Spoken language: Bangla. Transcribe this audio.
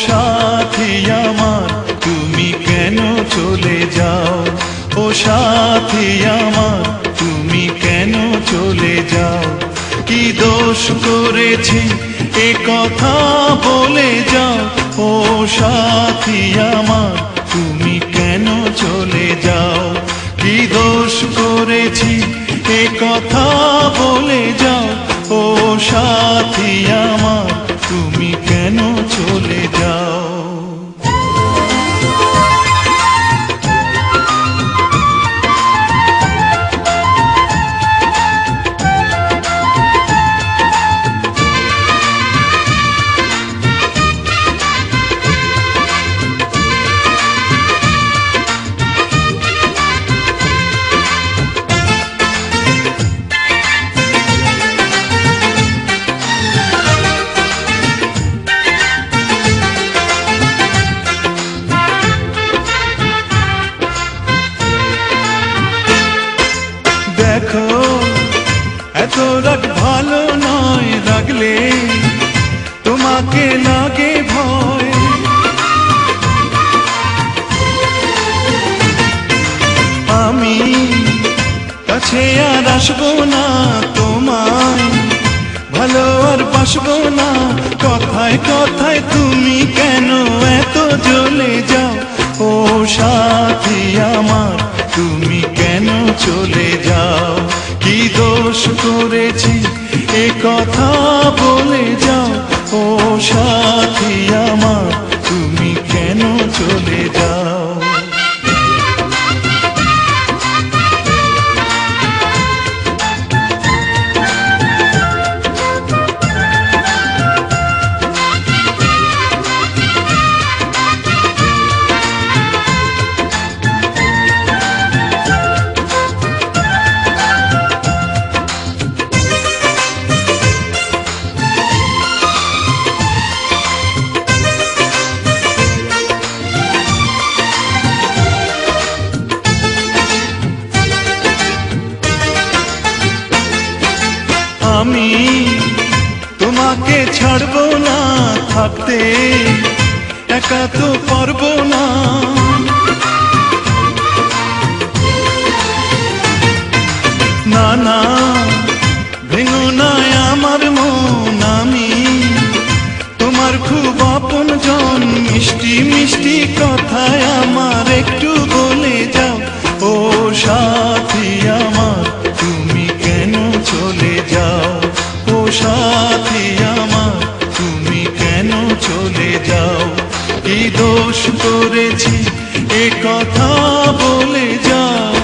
সাথী আমার তুমি কেন চলে যাও, ও সাথী আমার তুমি কেন চলে যাও। কি দোষ করেছি এ কথা বলে যাও, ও সাথী আমার তুমি কেন চলে যাও। কি দোষ করেছি এ কথা বলে যাও, ও সাথী আমার তুমি কেন চলে যাও। দেখো এত রাগ ভালো নয়, রাগলে তোমাকে লাগে ভয়। আমি কাছে আর আসবো না, তোমায় ভালো আর বাসবো না। কথায় কথায় তুমি কেন এত জ্বলে যাও, ও সাথী আমার তুমি কেন চলে যাও। কি দোষ করেছি এ কথা বলে যাও, ও সাথী আমার তুমি কেন চলে যাও। আমি তোমাকে ছাড়বো না, থাকতে একা তো পারবো না। না না ভেঙো না আমার মন, আমি তোমার খুব আপন জন। মিষ্টি মিষ্টি কথায় আমার একটু বলে যাও, ও সাথী আমার তুমি কেন চলে যাও। ও সাথী আমার তুমি কেন চলে যাও। কি দোষ করেছি এ কথা বলে যাও।